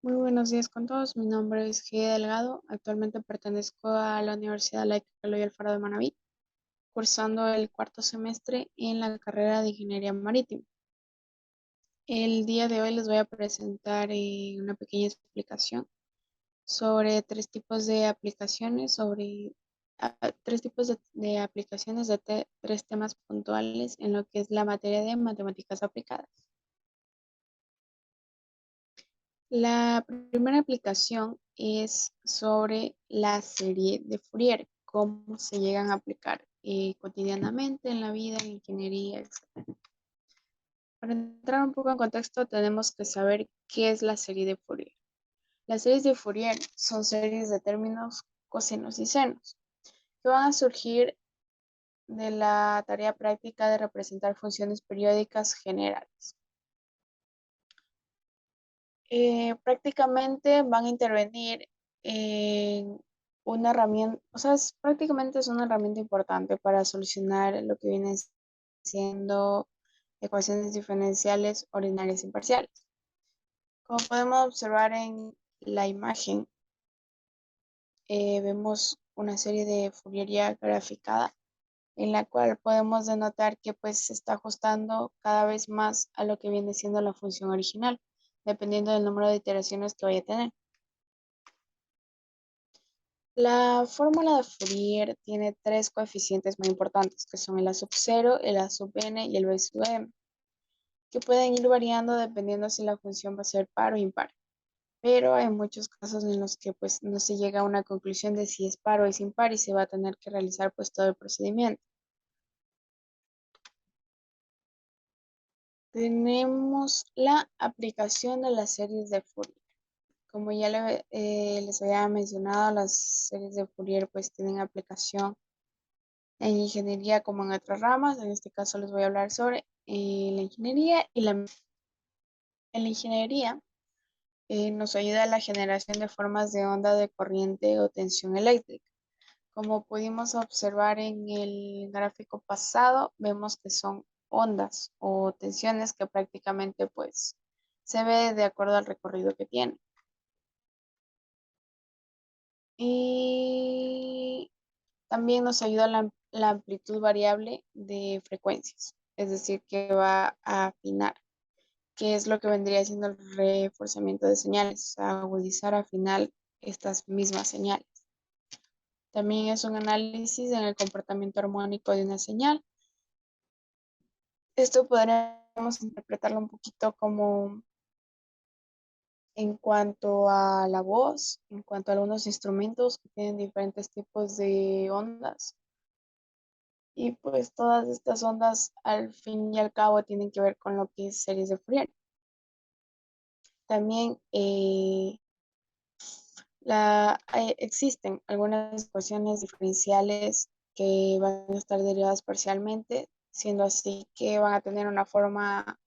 Muy buenos días con todos. Mi nombre es G. Delgado. Actualmente pertenezco a la Universidad Laica Eloy Alfaro de Manabí, cursando el cuarto semestre en la carrera de Ingeniería Marítima. El día de hoy les voy a presentar una pequeña explicación sobre tres tipos de aplicaciones, tres tipos de aplicaciones de tres temas puntuales en lo que es la materia de matemáticas aplicadas. La primera aplicación es sobre la serie de Fourier, cómo se llegan a aplicar cotidianamente en la vida, en ingeniería, etc. Para entrar un poco en contexto, tenemos que saber qué es la serie de Fourier. Las series de Fourier son series de términos cosinos y senos que van a surgir de la tarea práctica de representar funciones periódicas generales. Prácticamente van a intervenir en una herramienta, o sea, prácticamente es una herramienta importante para solucionar lo que vienen siendo ecuaciones diferenciales ordinarias y parciales. Como podemos observar en la imagen, vemos una serie de Fourier ya graficada en la cual podemos denotar que pues se está ajustando cada vez más a lo que viene siendo la función original, dependiendo del número de iteraciones que vaya a tener. La fórmula de Fourier tiene tres coeficientes muy importantes, que son el A sub 0, el A sub n y el B sub m, que pueden ir variando dependiendo si la función va a ser par o impar. Pero hay muchos casos en los que pues no se llega a una conclusión de si es par o es impar y se va a tener que realizar pues todo el procedimiento. Tenemos la aplicación de las series de Fourier. Como ya les había mencionado, las series de Fourier pues tienen aplicación en ingeniería como en otras ramas. En este caso les voy a hablar sobre la ingeniería y en la ingeniería nos ayuda a la generación de formas de onda de corriente o tensión eléctrica. Como pudimos observar en el gráfico pasado, vemos que son ondas o tensiones que prácticamente pues se ve de acuerdo al recorrido que tiene. Y también nos ayuda la amplitud variable de frecuencias, es decir, que va a afinar, que es lo que vendría siendo el reforzamiento de señales, a agudizar, afinar estas mismas señales. También es un análisis en el comportamiento armónico de una señal. Esto podríamos interpretarlo un poquito como en cuanto a la voz, en cuanto a algunos instrumentos que tienen diferentes tipos de ondas. Y pues todas estas ondas al fin y al cabo tienen que ver con lo que es series de Fourier. También existen algunas ecuaciones diferenciales que van a estar derivadas parcialmente, siendo así que van a tener una forma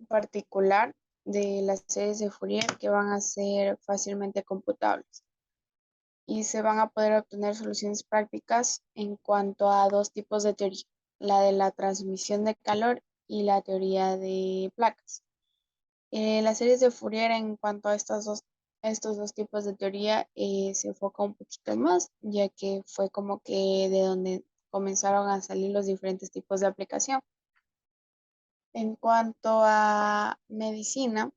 particular de las series de Fourier que van a ser fácilmente computables y se van a poder obtener soluciones prácticas en cuanto a dos tipos de teoría, la de la transmisión de calor y la teoría de placas. Las series de Fourier en cuanto a estos dos tipos de teoría se enfoca un poquito más, ya que fue como que de donde comenzaron a salir los diferentes tipos de aplicación. En cuanto a medicina,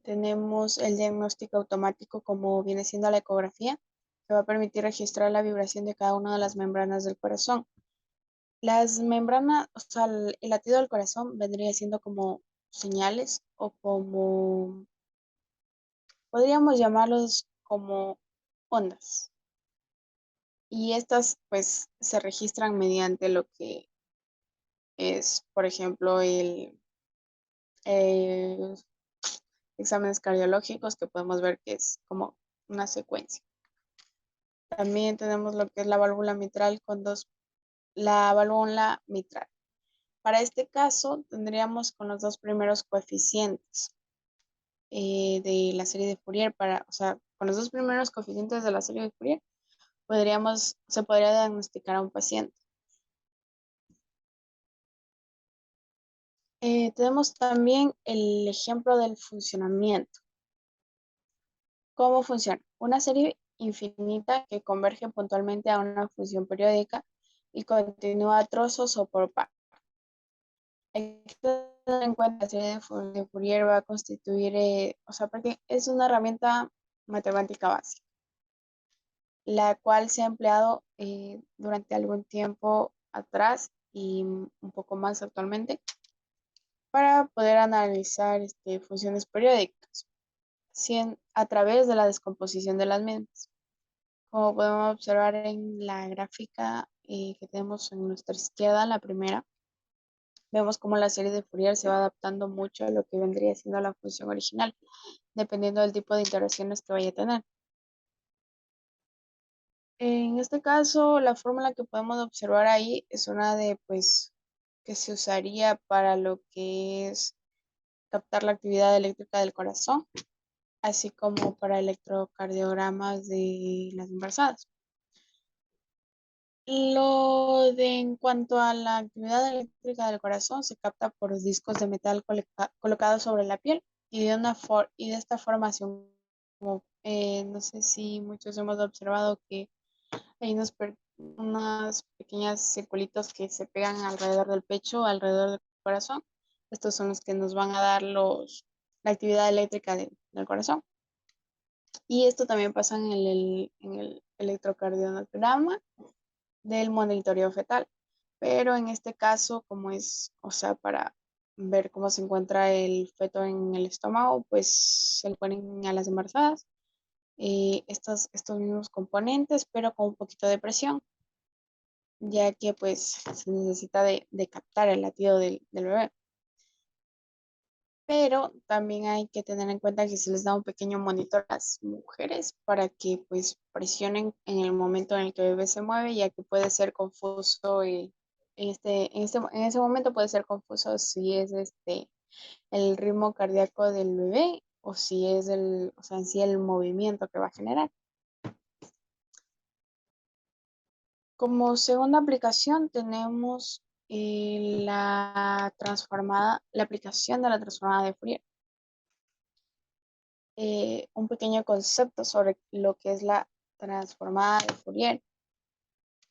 tenemos el diagnóstico automático como viene siendo la ecografía, que va a permitir registrar la vibración de cada una de las membranas del corazón. Las membranas, o sea, el latido del corazón vendría siendo como señales o como, podríamos llamarlos como ondas. Y estas pues se registran mediante lo que es, por ejemplo, el exámenes cardiológicos que podemos ver que es como una secuencia. También tenemos lo que es la válvula mitral la válvula mitral. Para este caso tendríamos con los dos primeros coeficientes de la serie de Fourier, o sea, con los dos primeros coeficientes de la serie de Fourier, se podría diagnosticar a un paciente. Tenemos también el ejemplo del funcionamiento. ¿Cómo funciona? Una serie infinita que converge puntualmente a una función periódica y continúa a trozos o por partes. Hay que tener en cuenta la serie de Fourier va a constituir, o sea, porque es una herramienta matemática básica, la cual se ha empleado durante algún tiempo atrás y un poco más actualmente para poder analizar funciones periódicas a través de la descomposición de las mismas. Como podemos observar en la gráfica que tenemos en nuestra izquierda, la primera, vemos cómo la serie de Fourier se va adaptando mucho a lo que vendría siendo la función original, dependiendo del tipo de interacciones que vaya a tener. En este caso, la fórmula que podemos observar ahí es una pues, que se usaría para lo que es captar la actividad eléctrica del corazón, así como para electrocardiogramas de las embarazadas. Lo de en cuanto a la actividad eléctrica del corazón se capta por discos de metal colocados sobre la piel y de esta formación, como no sé si muchos hemos observado que hay unas pequeñas circulitos que se pegan alrededor del pecho, alrededor del corazón. Estos son los que nos van a dar la actividad eléctrica del corazón. Y esto también pasa en el electrocardiograma del monitoreo fetal. Pero en este caso, como es, o sea, para ver cómo se encuentra el feto en el estómago, pues se le ponen a las embarazadas estos mismos componentes, pero con un poquito de presión, ya que pues se necesita de captar el latido del bebé. Pero también hay que tener en cuenta que se les da un pequeño monitor a las mujeres para que pues presionen en el momento en el que el bebé se mueve, ya que puede ser confuso en ese momento puede ser confuso si es el ritmo cardíaco del bebé o si es o sea, en sí el movimiento que va a generar. Como segunda aplicación tenemos la aplicación de la transformada de Fourier. Un pequeño concepto sobre lo que es la transformada de Fourier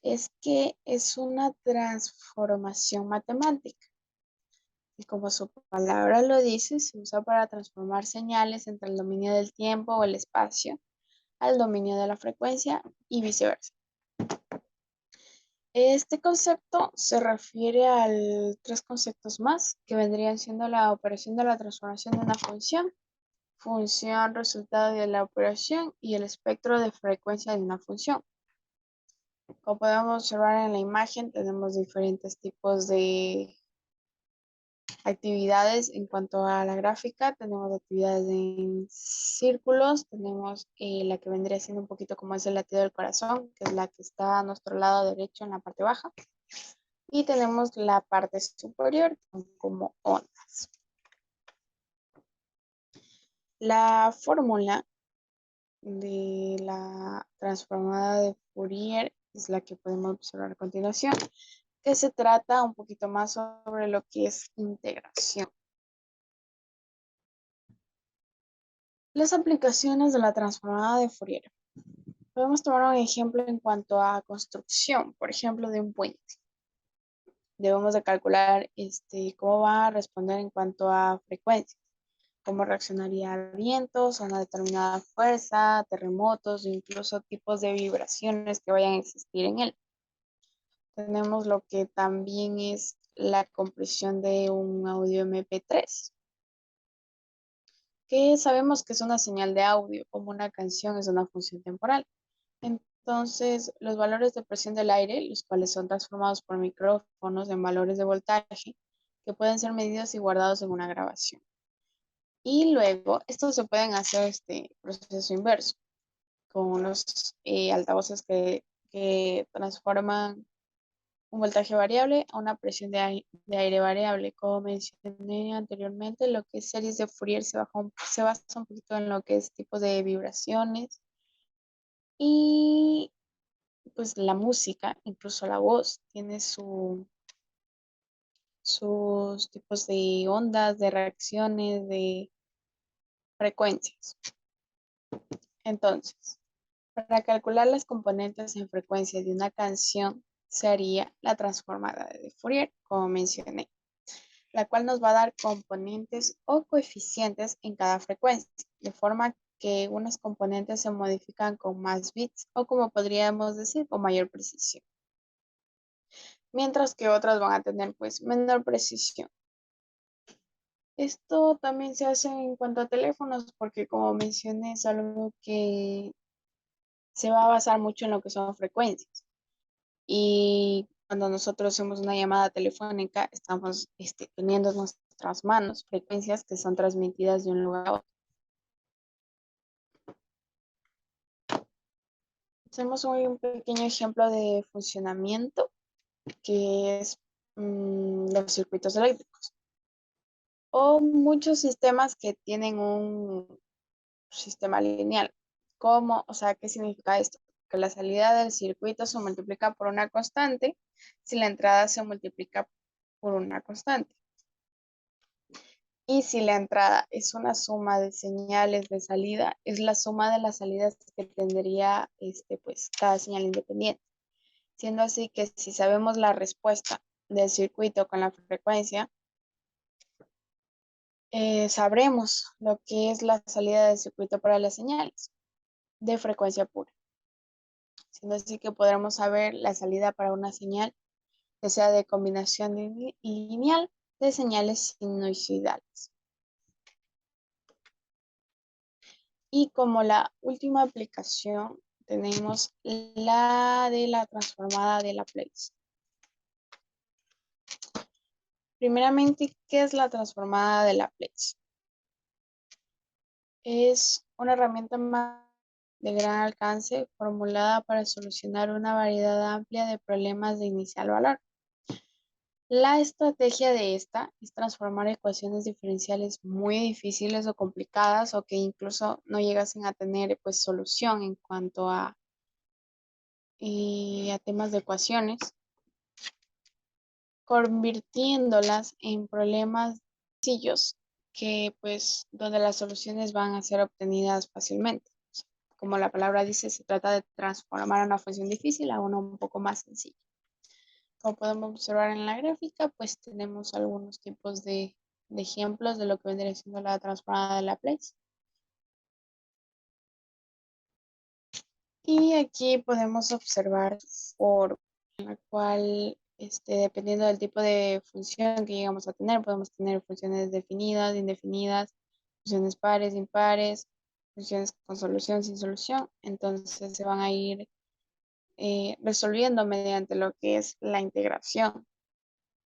es que es una transformación matemática y como su palabra lo dice, se usa para transformar señales entre el dominio del tiempo o el espacio al dominio de la frecuencia y viceversa. Este concepto se refiere a tres conceptos más que vendrían siendo la operación de la transformación de una función resultado de la operación y el espectro de frecuencia de una función. Como podemos observar en la imagen, tenemos diferentes tipos de actividades en cuanto a la gráfica. Tenemos actividades en círculos, tenemos la que vendría siendo un poquito como es el latido del corazón, que es la que está a nuestro lado derecho en la parte baja. Y tenemos la parte superior como ondas. La fórmula de la transformada de Fourier es la que podemos observar a continuación, que se trata un poquito más sobre lo que es integración. Las aplicaciones de la transformada de Fourier. Podemos tomar un ejemplo en cuanto a construcción, por ejemplo, de un puente. Debemos de calcular cómo va a responder en cuanto a frecuencia, cómo reaccionaría a vientos, a una determinada fuerza, terremotos, incluso tipos de vibraciones que vayan a existir en él. Tenemos lo que también es la compresión de un audio MP3, que sabemos que es una señal de audio, como una canción es una función temporal. Entonces, los valores de presión del aire, los cuales son transformados por micrófonos en valores de voltaje, que pueden ser medidos y guardados en una grabación. Y luego, estos se pueden hacer este proceso inverso, con unos altavoces que transforman un voltaje variable a una presión de aire variable. Como mencioné anteriormente, lo que es series de Fourier se basa un poquito en lo que es tipos de vibraciones y pues la música, incluso la voz, tiene sus tipos de ondas, de reacciones, de frecuencias. Entonces, para calcular las componentes en frecuencia de una canción, se haría la transformada de Fourier, como mencioné, la cual nos va a dar componentes o coeficientes en cada frecuencia, de forma que unos componentes se modifican con más bits o como podríamos decir con mayor precisión, mientras que otras van a tener pues menor precisión. Esto también se hace en cuanto a teléfonos porque como mencioné es algo que se va a basar mucho en lo que son frecuencias. Y cuando nosotros hacemos una llamada telefónica, estamos teniendo en nuestras manos frecuencias que son transmitidas de un lugar a otro. Hacemos un pequeño ejemplo de funcionamiento que es los circuitos eléctricos o muchos sistemas que tienen un sistema lineal. ¿Cómo? O sea, ¿qué significa esto? Que la salida del circuito se multiplica por una constante si la entrada se multiplica por una constante. Y si la entrada es una suma de señales de salida, es la suma de las salidas que tendría pues, cada señal independiente. Siendo así que si sabemos la respuesta del circuito con la frecuencia, sabremos lo que es la salida del circuito para las señales de frecuencia pura. Siendo así que podremos saber la salida para una señal que sea de combinación lineal de señales sinusoidales. Y como la última aplicación tenemos la de la transformada de Laplace. Primeramente, ¿qué es la transformada de Laplace? Es una herramienta de gran alcance formulada para solucionar una variedad amplia de problemas de inicial valor. La estrategia de esta es transformar ecuaciones diferenciales muy difíciles o complicadas o que incluso no llegasen a tener pues solución en cuanto a temas de ecuaciones, convirtiéndolas en problemas sencillos que pues donde las soluciones van a ser obtenidas fácilmente. Como la palabra dice, se trata de transformar una función difícil a una un poco más sencilla. Como podemos observar en la gráfica, pues tenemos algunos tipos de ejemplos de lo que vendría siendo la transformada de Laplace. Y aquí podemos observar por la cual, dependiendo del tipo de función que llegamos a tener, podemos tener funciones definidas, indefinidas, funciones pares, impares, funciones con solución, sin solución. Entonces se van a ir resolviendo mediante lo que es la integración.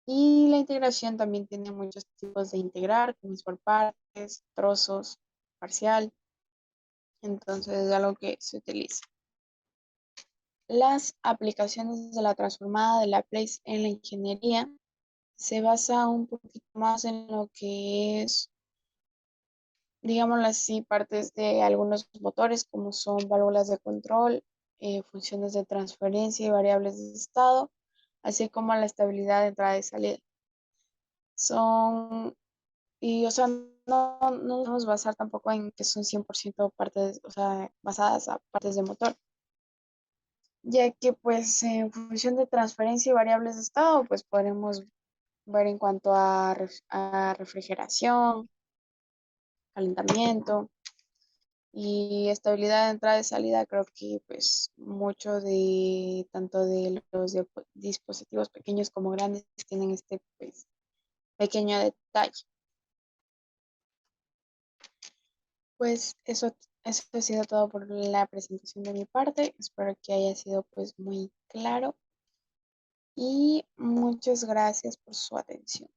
Y la integración también tiene muchos tipos de integrar, como es por partes, trozos, parcial. Entonces es algo que se utiliza. Las aplicaciones de la transformada de Laplace en la ingeniería se basa un poquito más en lo que es, digámoslo así, partes de algunos motores como son válvulas de control, funciones de transferencia y variables de estado, así como la estabilidad de entrada y salida. Son, y o sea, no vamos a basar tampoco en que son 100% partes, o sea, basadas a partes de motor, ya que pues en función de transferencia y variables de estado, pues podremos ver en cuanto a refrigeración, calentamiento y estabilidad de entrada y salida. Creo que pues mucho de tanto de los dispositivos pequeños como grandes tienen este pues, pequeño detalle. Pues eso ha sido todo por la presentación de mi parte. Espero que haya sido pues muy claro y muchas gracias por su atención.